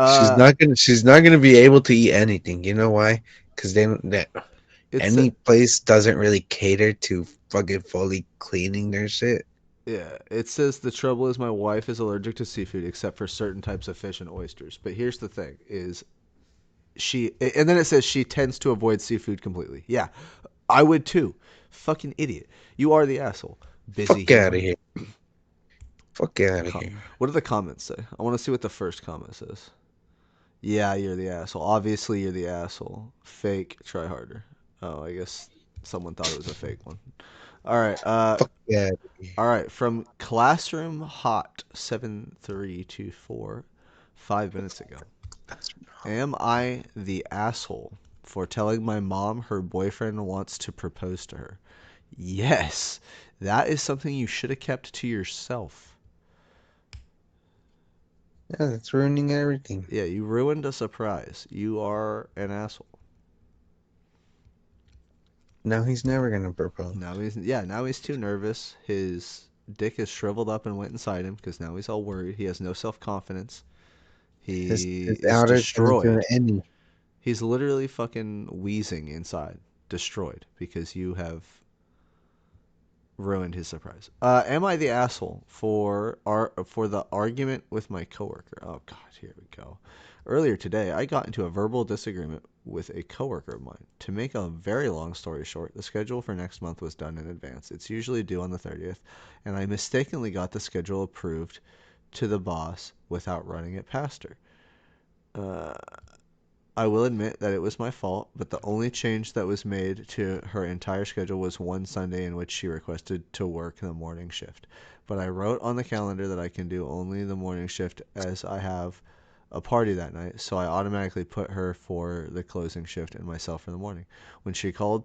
She's not gonna be able to eat anything. You know why? Because It's any place doesn't really cater to fucking fully cleaning their shit. Yeah, it says the trouble is my wife is allergic to seafood except for certain types of fish and oysters. But here's the thing: is and then it says she tends to avoid seafood completely. Yeah, I would too. Fucking idiot. You are the asshole. Busy Fuck out humor. of here. Fuck out of here. What do the comments say? I want to see what the first comment says. Yeah, you're the asshole. Obviously, you're the asshole. Fake. Try harder. Oh, I guess someone thought it was a fake one. All right. Fuck out of here. All right. From Classroom Hot 7324, 5 minutes ago. Am I the asshole for telling my mom her boyfriend wants to propose to her? Yes. That is something you should have kept to yourself. Yeah, that's ruining everything. Yeah, you ruined a surprise. You are an asshole. Now he's never gonna propose. Now he's too nervous. His dick is shriveled up and went inside him because now he's all worried. He has no self-confidence. He His is outer turned into an destroyed. any. He's literally fucking wheezing inside, destroyed because you have ruined his surprise. Am I the asshole for the argument with my coworker? Oh God, here we go. Earlier today, I got into a verbal disagreement with a coworker of mine. To make a very long story short, the schedule for next month was done in advance. It's usually due on the 30th, and I mistakenly got the schedule approved to the boss without running it past her. I will admit that it was my fault, but the only change that was made to her entire schedule was one Sunday in which she requested to work the morning shift. But I wrote on the calendar that I can do only the morning shift as I have a party that night, so I automatically put her for the closing shift and myself for the morning. When she called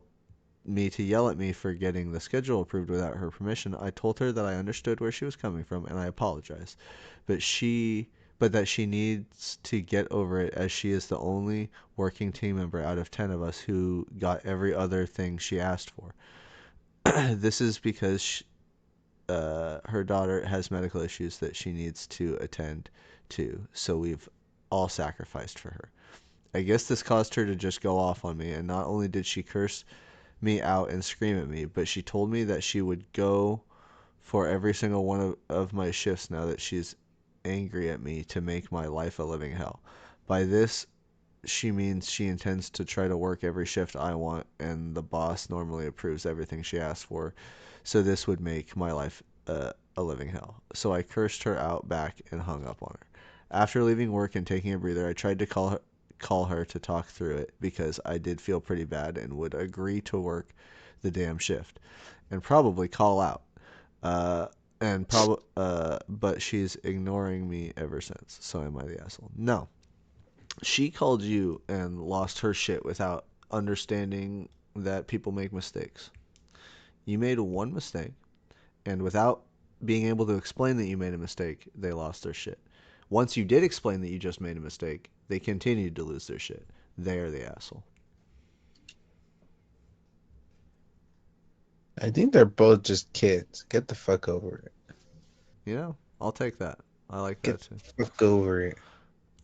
me to yell at me for getting the schedule approved without her permission, I told her that I understood where she was coming from and I apologized. But but that she needs to get over it as she is the only working team member out of 10 of us who got every other thing she asked for. This is because her daughter has medical issues that she needs to attend to, so we've all sacrificed for her. I guess this caused her to just go off on me, and not only did she curse me out and scream at me, but she told me that she would go for every single one of my shifts now that she's angry at me to make my life a living hell. By this, she means she intends to try to work every shift I want, and the boss normally approves everything she asks for, so this would make my life a living hell. So I cursed her out back and hung up on her. After leaving work and taking a breather, I tried to call her to talk through it because I did feel pretty bad and would agree to work the damn shift and probably call out. Uh, but she's ignoring me ever since. So am I the asshole? No, she called you and lost her shit without understanding that people make mistakes. You made one mistake, and without being able to explain that you made a mistake, they lost their shit. Once you did explain that you just made a mistake, they continued to lose their shit. They are the asshole. I think they're both just kids. Get the fuck over it. You know, I'll take that. I like Get that too. the fuck over it.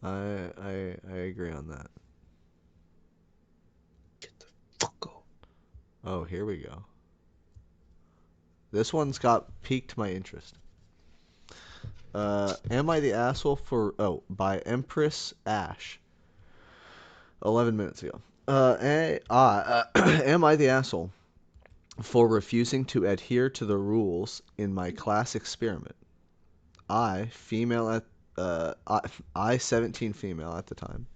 I agree on that. Get the fuck over. Oh, here we go. This one's got piqued my interest. Am I the asshole for? Oh, by Empress Ash. 11 minutes ago. Am I the asshole for refusing to adhere to the rules in my class experiment? I, female at I 17 female at the time,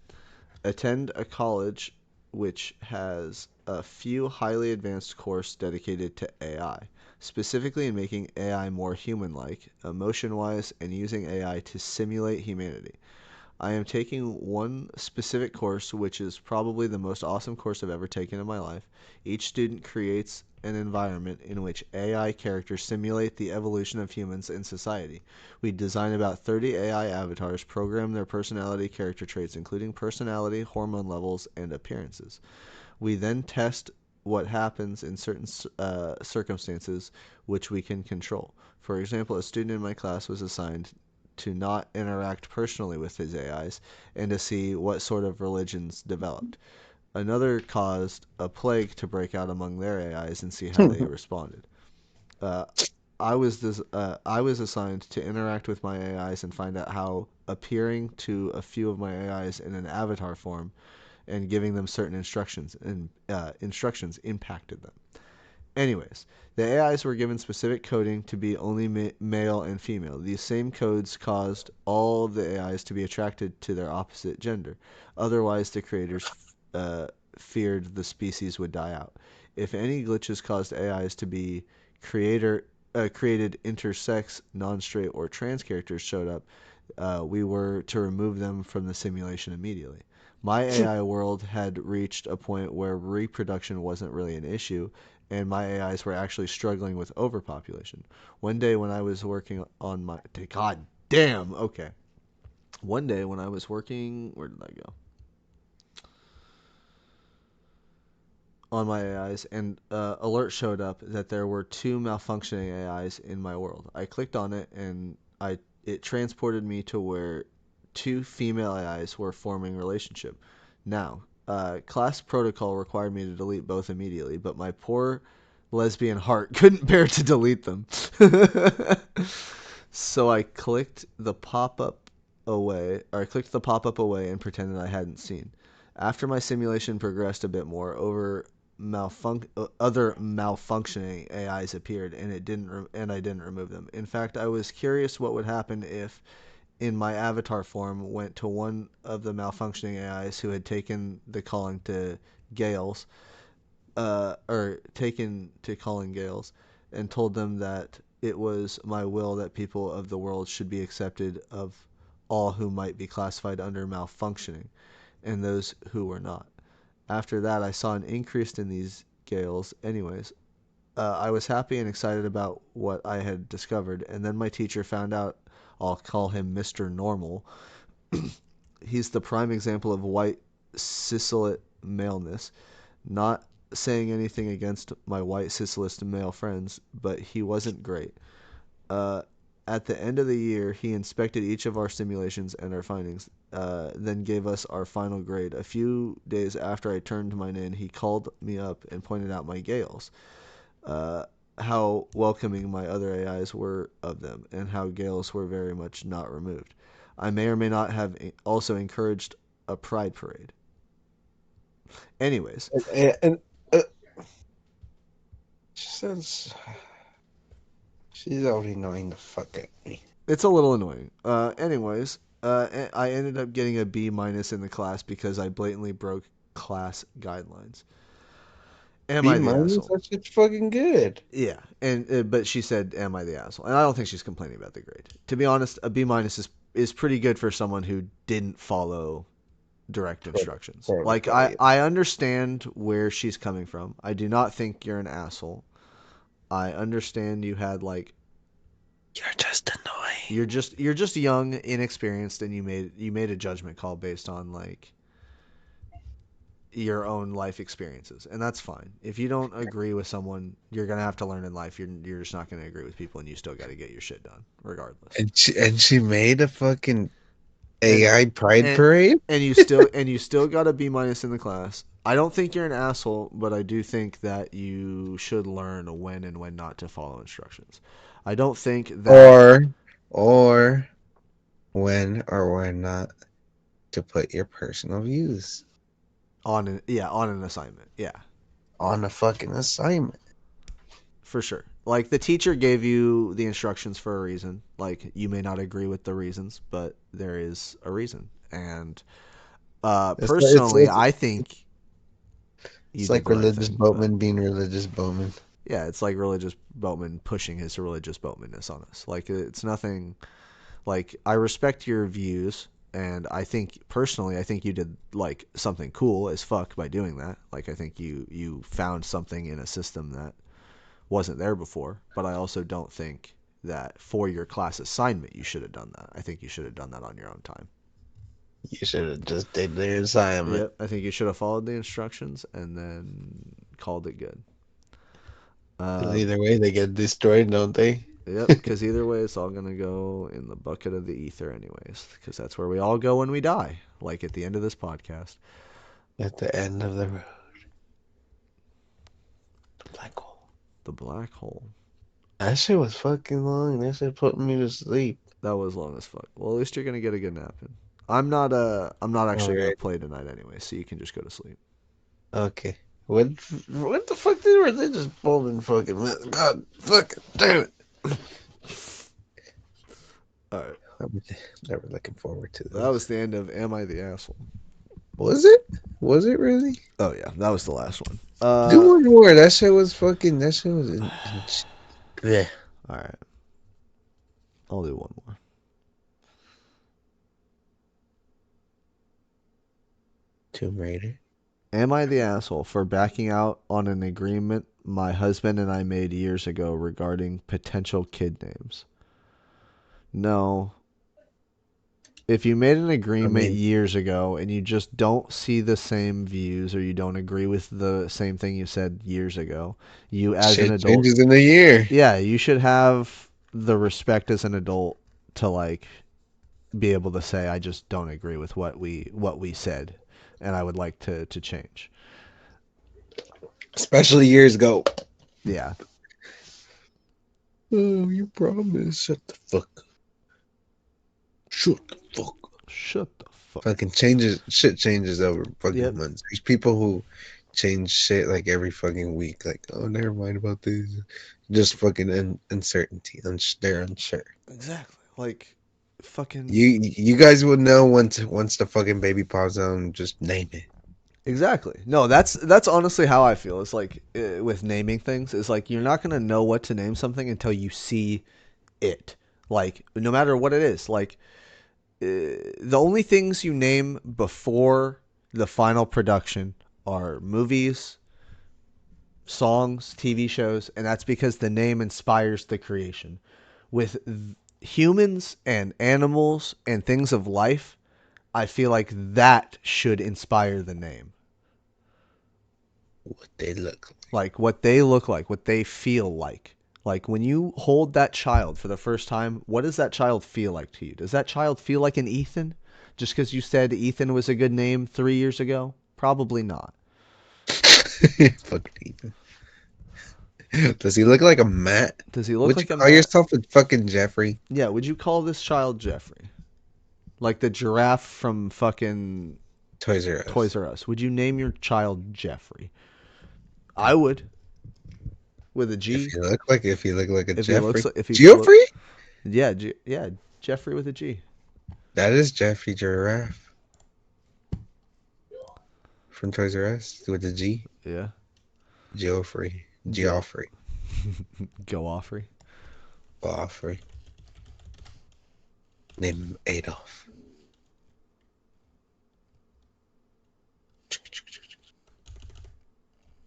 attend a college which has a few highly advanced courses dedicated to AI, specifically in making AI more human-like, emotion-wise, and using AI to simulate humanity. I am taking one specific course, which is probably the most awesome course I've ever taken in my life. Each student creates an environment in which AI characters simulate the evolution of humans in society. We design about 30 AI avatars, program their personality character traits, including personality, hormone levels, and appearances. We then test what happens in certain circumstances which we can control. For example, a student in my class was assigned to not interact personally with his AIs and to see what sort of religions developed. Another caused a plague to break out among their AIs and see how they responded. Uh, I was assigned to interact with my AIs and find out how appearing to a few of my AIs in an avatar form and giving them certain instructions impacted them. Anyways, the AIs were given specific coding to be only male and female. These same codes caused all of the AIs to be attracted to their opposite gender. Otherwise, the creators feared the species would die out. If any glitches caused AIs to be created intersex, non-straight, or trans characters showed up, we were to remove them from the simulation immediately. My AI world had reached a point where reproduction wasn't really an issue, and my AIs were actually struggling with overpopulation. One day when I was working on my... God damn! Okay. One day when I was working... Where did I go? On my AIs, and alert showed up that there were two malfunctioning AIs in my world. I clicked on it, and it transported me to where two female AIs were forming relationship. Now, class protocol required me to delete both immediately, but my poor lesbian heart couldn't bear to delete them. So I clicked the pop-up away and pretended I hadn't seen. After my simulation progressed a bit more, other malfunctioning AIs appeared, and I didn't remove them. In fact, I was curious what would happen if in my avatar form went to one of the malfunctioning AIs who had taken the calling to Gales, or taken to calling Gales, and told them that it was my will that people of the world should be accepted of all who might be classified under malfunctioning, and those who were not. After that, I saw an increase in these Gales. Anyways, I was happy and excited about what I had discovered, and then my teacher found out I'll call him Mr. Normal. He's the prime example of white cislet maleness. Not saying anything against my white cislet male friends, but he wasn't great. Uh, at the end of the year, he inspected each of our simulations and our findings, then gave us our final grade. A few days after I turned mine in, he called me up and pointed out my Gales, uh, how welcoming my other AIs were of them, and how Gales were very much not removed. I may or may not have also encouraged a pride parade. Anyways, And she says she's already annoying the fuck out of me. it's a little annoying. I ended up getting a B minus in the class because I blatantly broke class guidelines. Am B I the minus, asshole? that shit's fucking good. Yeah, and but she said, "Am I the asshole?" And I don't think she's complaining about the grade. To be honest, a B minus is pretty good for someone who didn't follow direct instructions. Like Protocol, I yeah. I understand where she's coming from. I do not think you're an asshole. I understand you had like You're just annoying. you're just young, inexperienced, and you made a judgment call based on like your own life experiences, and that's fine. If you don't agree with someone, you're gonna have to learn in life. You're just not gonna agree with people, and you still got to get your shit done, regardless. And she made a fucking And AI pride and parade. and you still got a B minus in the class. I don't think you're an asshole, but I do think that you should learn when and when not to follow instructions. I don't think that Or when or when not to put your personal views on an assignment. Yeah, on a fucking assignment. for sure. Like the teacher gave you the instructions for a reason. Like you may not agree with the reasons, but there is a reason. And It's like, it's, personally, it's, I think you it's did like the right religious thing. But boatman being religious boatman. yeah, it's like religious boatman pushing his religious boatmanness on us. Like it's nothing. Like I respect your views, and I think personally, I think you did like something cool as fuck by doing that. Like I think you found something in a system that wasn't there before. But I also don't think that for your class assignment you should have done that. I think you should have done that on your own time. You should have just did the assignment. Yep, I think you should have followed the instructions and then called it good. 'Cause Uh, either way, they get destroyed, don't they? Yep, because either way, it's all gonna go in the bucket of the ether, anyways. Because that's where we all go when we die, like at the end of this podcast. At the end of the road, the black hole. The black hole. That shit was fucking long. That shit put me to sleep. That was long as fuck. Well, at least you're gonna get a good nap in. I'm not All actually gonna right. play tonight anyway, so you can just go to sleep. Okay. What the fuck did religious boatman fucking God fucking damn it. All right, I'm never looking forward to that was those. the end of Am I the Asshole? Was it? Was it really? Oh yeah, that was the last one. Do one more. That shit was fucking. That shit was. Yeah. All right, I'll do one more. Tomb Raider. Am I the asshole for backing out on an agreement my husband and I made years ago regarding potential kid names? No. If you made an I agreement mean, years ago and you just don't see the same views or you don't agree with the same thing you said years ago, you as an shit adult, changes in a year. yeah, you should have the respect as an adult to like be able to say I just don't agree with what we said and I would like to change. Especially years ago. Yeah. Oh, you promised. Shut the fuck up. Shut the fuck up. Shut the fuck. Fucking changes. Shit changes over fucking Yep. months. There's people who change shit like every fucking week. Like, oh, never mind about this. Just fucking uncertainty. They're unsure. Exactly. Like fucking You guys would know once the fucking baby pops out. Just name it. exactly. No, that's honestly how I feel. It's like with naming things, it's like you're not gonna know what to name something until you see it. Like no matter what it is. Like the only things you name before the final production are movies, songs, TV shows, and that's because the name inspires the creation. With humans and animals and things of life, I feel like that should inspire the name. What they look Like what they look like, what they feel like. Like when you hold that child for the first time, what does that child feel like to you? Does that child feel like an Ethan? Just because you said Ethan was a good name 3 years ago? Probably not. like. Fucking Ethan. Does he look like a Matt? Does he look Would you like a call Matt? yourself a fucking Jeffrey? Yeah, would you call this child Jeffrey? Like the giraffe from fucking Toys R Us. Toys R Us. Would you name your child Jeffrey? I would. With a G. If you look like a If he Jeffrey. looks like, if he Geoffrey? yeah, Jeffrey with a G. That is Jeffrey Giraffe. From Toys R Us with the G. Yeah. Geoffrey. Go Offrey. Geoffrey. Name him Adolf.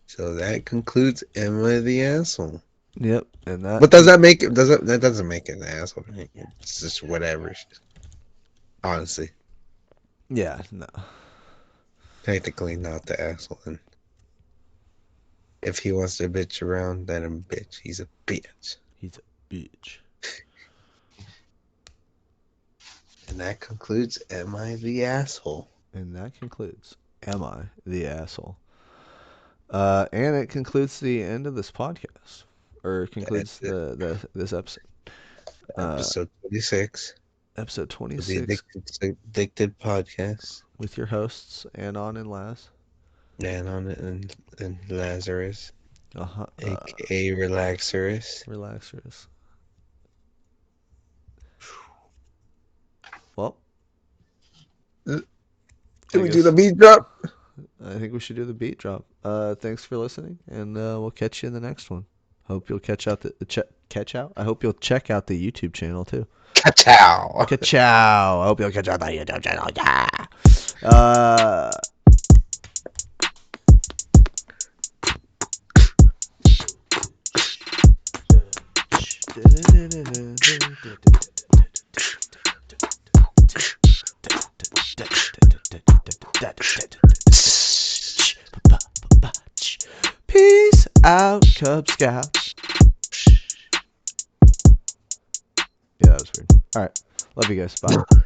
So that concludes Emma the asshole. Yep, and that. But does that make it? That doesn't make it an asshole? It's just whatever. Honestly, Yeah, no. technically not the asshole. And if he wants to bitch around, then I'm a bitch. He's a bitch. He's a bitch. And that concludes Am I the Asshole? And that concludes Am I the Asshole? And it concludes the end of this podcast. Or concludes this episode. Episode 26. Episode The 26 ADickDid Podcast. with your hosts, Anon and Laz. Anon and Lazarus. Uh-huh. A.K.A. Relaxerus. Relaxers. Well. Should we do the beat drop? I think we should do the beat drop. Thanks for listening, and we'll catch you in the next one. Hope you'll catch out catch out. I hope you'll check out the YouTube channel too. Ka-chow. Ka-chow. I hope you'll catch out the YouTube channel. Peace out, Cub Scouts. Yeah, that was weird. All right. Love you guys. Bye.